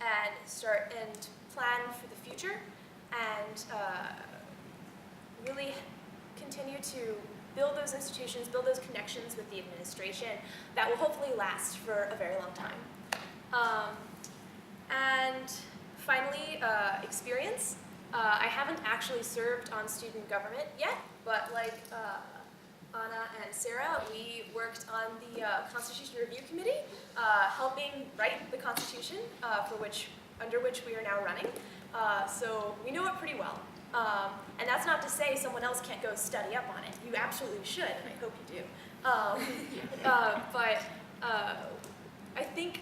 and start and plan for the future, and really continue to build those institutions, build those connections with the administration that will hopefully last for a very long time. And finally, experience. I haven't actually served on student government yet, but like Anna and Sarah, we worked on the Constitution Review Committee, helping write the Constitution under which we are now running. So we know it pretty well. And that's not to say someone else can't go study up on it. You absolutely should, and I hope you do. But I think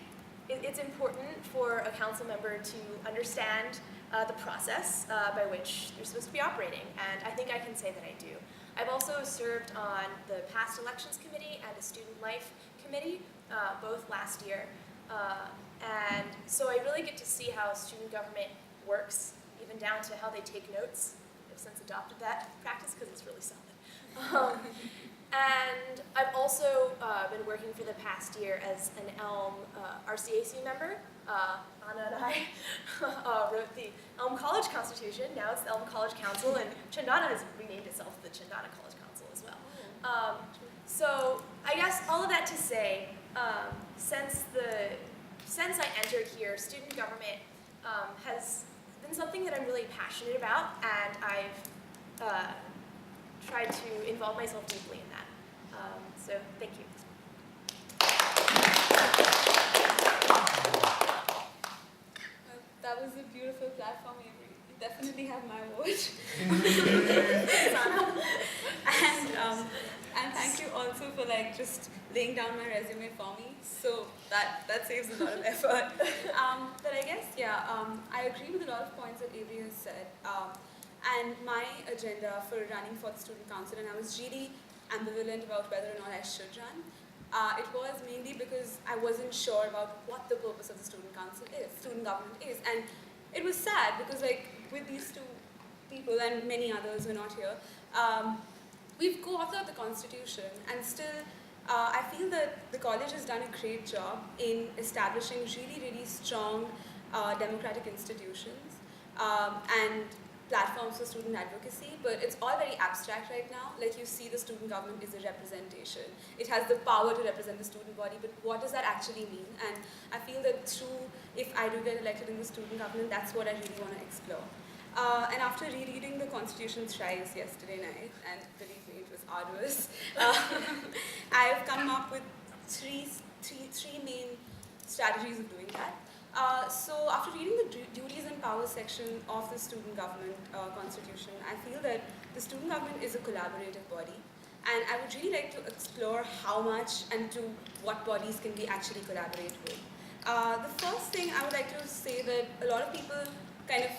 it's important for a council member to understand the process by which they're supposed to be operating, and I think I can say that I do. I've also served on the Past Elections Committee and a Student Life Committee, both last year. And so I really get to see how student government works, even down to how they take notes. I've since adopted that practice because it's really solid. And I've also been working for the past year as an ELM RCAC member. Anna and I wrote the Elm College Constitution. Now it's the Elm College Council, and Chandana has renamed itself the Chandana College Council as well. So I guess all of that to say, since I entered here, student government has been something that I'm really passionate about, and I've tried to involve myself deeply in that. So thank you. That was a beautiful platform, Avery. You definitely have my vote. And thank you also for just laying down my resume for me. So that saves a lot of effort. But I guess, yeah, I agree with a lot of points that Avery has said. And my agenda for running for the student council, and I was really ambivalent about whether or not I should run. It was mainly because I wasn't sure about what the purpose of the student council is, student government is. And it was sad because with these two people and many others who are not here, we've co-authored the Constitution, and still I feel that the college has done a great job in establishing really, really strong democratic institutions and platforms for student advocacy, but it's all very abstract right now. Like you see, the student government is a representation. It has the power to represent the student body, but what does that actually mean? And I feel that if I do get elected in the student government, that's what I really want to explore. And after rereading the Constitution thrice yesterday night, and believe me, it was arduous, I've come up with three main strategies of doing that. So after reading the duties and powers section of the student government constitution, I feel that the student government is a collaborative body, and I would really like to explore how much and to what bodies can we actually collaborate with. The first thing I would like to say that a lot of people kind of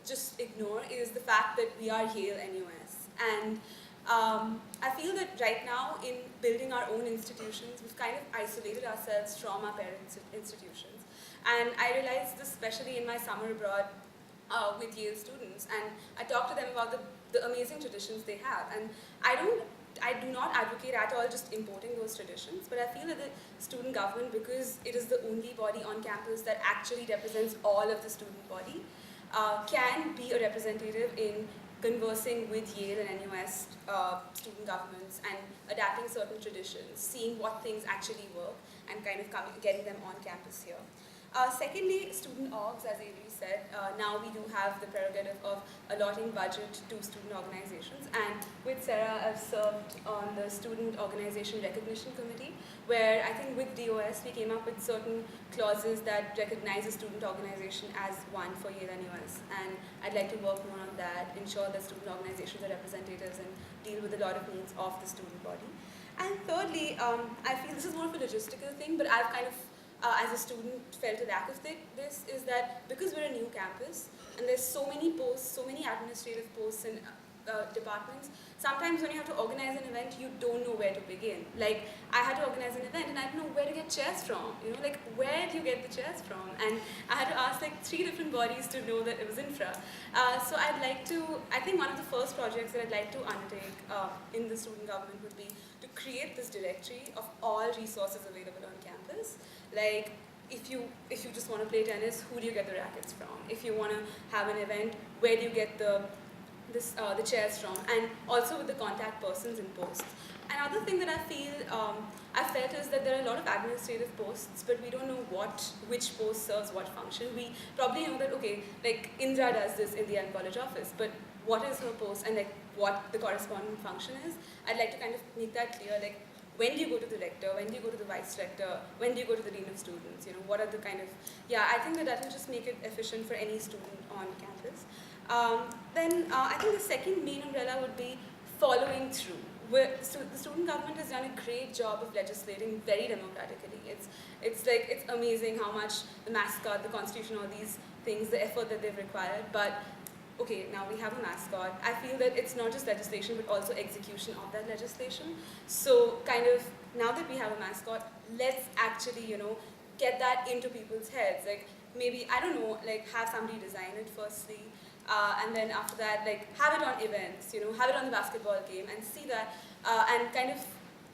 just ignore is the fact that we are Yale NUS, and I feel that right now in building our own institutions, we've kind of isolated ourselves from our parent institutions. And I realized this especially in my summer abroad with Yale students, and I talked to them about the amazing traditions they have. And I do not advocate at all just importing those traditions, but I feel that the student government, because it is the only body on campus that actually represents all of the student body, can be a representative in conversing with Yale and NUS student governments and adapting certain traditions, seeing what things actually work, and kind of getting them on campus here. Secondly, student orgs, as Avery said, now we do have the prerogative of allotting budget to student organizations, and with Sarah, I've served on the Student Organization Recognition Committee, where I think with DOS we came up with certain clauses that recognize a student organization as one for Yale NUS, and I'd like to work more on that, ensure that student organizations are representatives and deal with a lot of needs of the student body. And thirdly, I feel this is more of a logistical thing, but I've kind of as a student felt a lack of this, is that because we're a new campus and there's so many posts, so many administrative posts and departments, sometimes when you have to organize an event, you don't know where to begin. Like, I had to organize an event and I didn't know where to get chairs from, where do you get the chairs from? And I had to ask 3 different bodies to know that it was infra. So I think one of the first projects that I'd like to undertake in the student government would be to create this directory of all resources available on campus. Like, if you just want to play tennis, who do you get the rackets from? If you want to have an event, where do you get the chairs from? And also with the contact persons in posts. Another thing that I felt is that there are a lot of administrative posts, but we don't know which post serves what function. We probably know that, okay, like Indra does this in the Yale College office, but what is her post and like what the corresponding function is? I'd like to kind of make that clear, like when do you go to the rector, when do you go to the vice rector, when do you go to the dean of students, what are the kind of, I think that will just make it efficient for any student on campus. Then I think the second main umbrella would be following through. So the student government has done a great job of legislating very democratically. It's amazing how much the mascot, the constitution, all these things, the effort that they've required. But okay, now we have a mascot. I feel that it's not just legislation, but also execution of that legislation. So kind of, now that we have a mascot, let's actually, get that into people's heads. Like maybe, I don't know, like have somebody design it firstly, and then after that, like have it on events, have it on the basketball game and see that, and kind of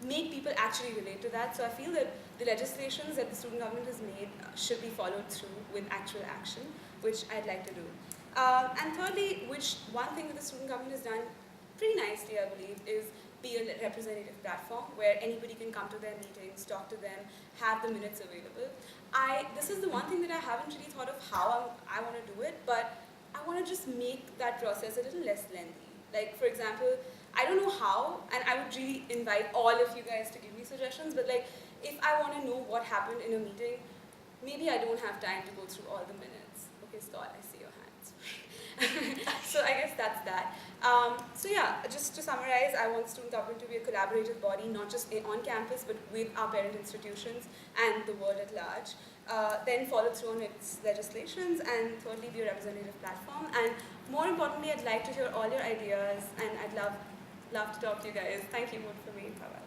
make people actually relate to that. So I feel that the legislations that the student government has made should be followed through with actual action, which I'd like to do. And thirdly, one thing that the student government has done pretty nicely, I believe, is be a representative platform where anybody can come to their meetings, talk to them, have the minutes available. This is the one thing that I haven't really thought of how I want to do it, but I want to just make that process a little less lengthy. Like, for example, I don't know how, and I would really invite all of you guys to give me suggestions, but like, if I want to know what happened in a meeting, maybe I don't have time to go through all the minutes. Okay, Scott, I see your hands. So I guess that's that. So yeah, just to summarize, I want student government to be a collaborative body, not just on campus, but with our parent institutions and the world at large. Then follow through on its legislations, and thirdly, be a representative platform. And more importantly, I'd like to hear all your ideas, and I'd love to talk to you guys. Thank you. Vote for me. Bye-bye.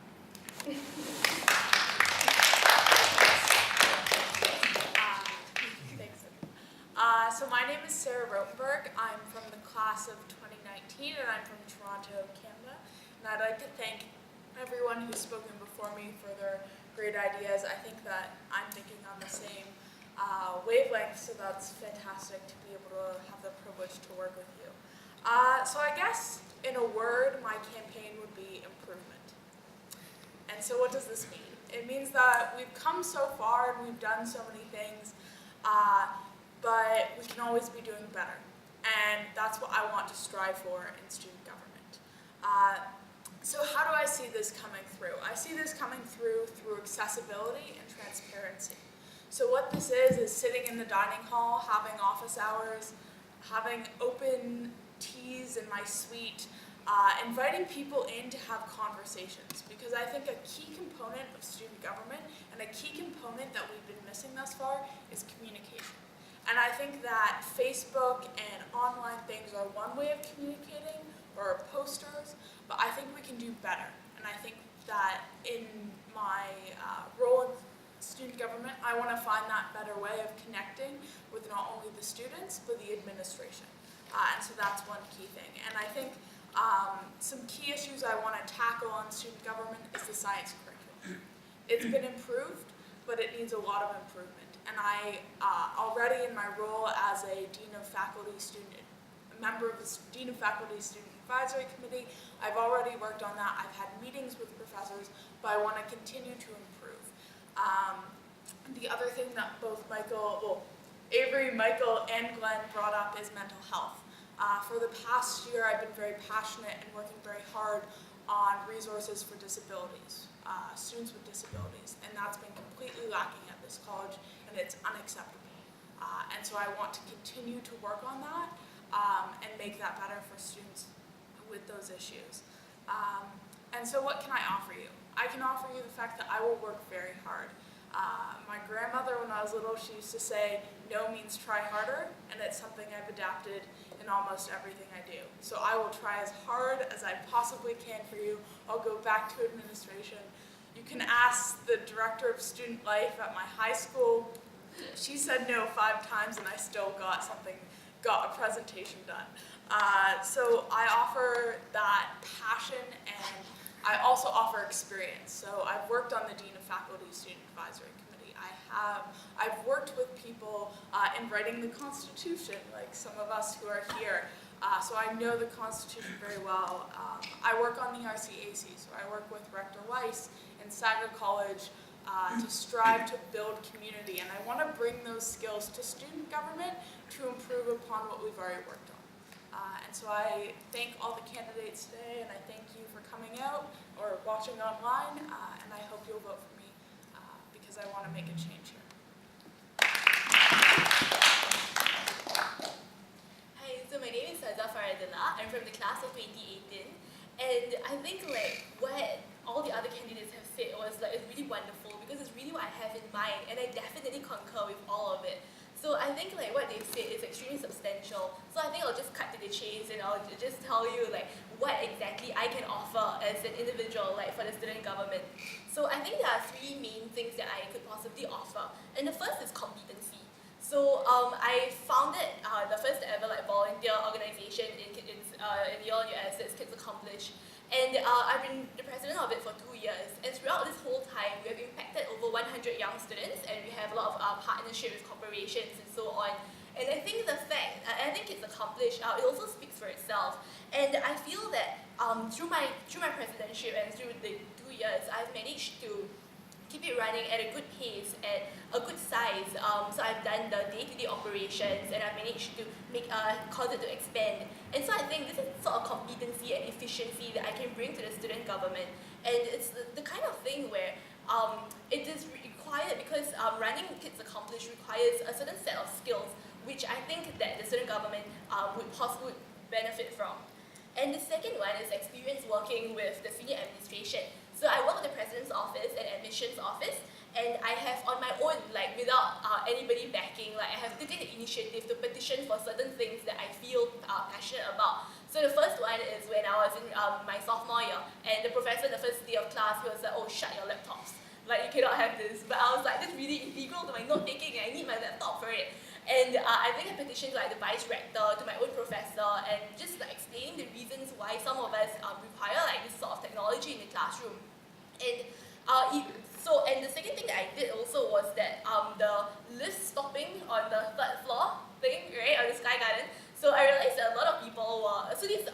So my name is Sarah Rotenberg. I'm from the class of 2019, and I'm from Toronto, Canada. And I'd like to thank everyone who's spoken before me for their great ideas. I think that I'm thinking on the same wavelength, so that's fantastic to be able to have the privilege to work with you. So I guess, in a word, my campaign would be improvement. And so what does this mean? It means that we've come so far and we've done so many things, but we can always be doing better. And that's what I want to strive for in student government. So how do I see this coming through? I see this coming through accessibility and transparency. So what this is sitting in the dining hall, having office hours, having open teas in my suite, inviting people in to have conversations. Because I think a key component of student government and a key component that we've been missing thus far is communication. And I think that Facebook and online things are one way of communicating, or posters, but I think we can do better. And I think that in my role in student government, I want to find that better way of connecting with not only the students, but the administration. And so that's one key thing. And I think some key issues I want to tackle on student government is the science curriculum. It's been improved, but it needs a lot of improvement. And I already in my role as a member of the Dean of Faculty Student Advisory Committee, I've already worked on that. I've had meetings with professors, but I want to continue to improve. The other thing that both Avery, Michael, and Glenn brought up is mental health. For the past year, I've been very passionate and working very hard on resources for disabilities, students with disabilities, and that's been completely lacking at this college, and it's unacceptable. And so I want to continue to work on that and make that better for students with those issues. And so what can I offer you? I can offer you the fact that I will work very hard. My grandmother, when I was little, she used to say, no means try harder, and it's something I've adapted in almost everything I do. So I will try as hard as I possibly can for you. I'll go back to administration. You can ask the director of student life at my high school. She said no 5 times, and I still got a presentation done. So I offer that passion, and I also offer experience. So I've worked on the Dean of Faculty Student Advisory Committee. I have. I've worked with people in writing the Constitution, like some of us who are here. So I know the Constitution very well. I work on the RCAC, so I work with Rector Weiss in Saga College to strive to build community. And I want to bring those skills to student government to improve upon what we've already worked on. And so I thank all the candidates today, and I thank you for coming out or watching online, and I hope you'll vote for me because I want to make a change here. Hi, so my name is Saza Faradilla. I'm from the class of 2018, and I think like what all the other candidates have said was like it's really wonderful because it's really what I have in mind, and I definitely concur with all of it. So I think like what they said is extremely substantial. So I think I'll just cut to the chase and I'll just tell you like what exactly I can offer as an individual like for the student government. So I think there are three main things that I could possibly offer. And the first is competency. So I founded the first ever like volunteer organization in Yale US, it's Kids Accomplish. And I've been the president of it for 2 years. And throughout this whole time, we have impacted over 100 young students, and we have a lot of partnership with corporations and so on. And I think the fact, I think it's accomplished, it also speaks for itself. And I feel that through my presidentship and through the 2 years, I've managed to keep it running at a good pace, at a good size. So I've done the day-to-day operations, and I've managed to make cause it to expand. And so I think this is sort of competency and efficiency that I can bring to the student government. And it's the kind of thing where it is required because running Kids Accomplish requires a certain set of skills, which I think that the student government would benefit from. And the second one is experience working with the senior administration. So I work with the President's Office and Admissions Office, and I have on my own, like without anybody backing, like I have taken the initiative to petition for certain things that I feel passionate about. So the first one is when I was in my sophomore year, and the professor in the first day of class, he was like, oh, shut your laptops. Like, you cannot have this. But I was like, this is really integral to my note-taking, and I need my laptop for it. And I think I petitioned to like the vice rector, to my own professor, and just like explaining the reasons why some of us require like this sort of technology in the classroom. And and the second thing that I did also was that the lift stopping on the third floor thing, right, on the Sky Garden. So I realized that a lot of people were, so these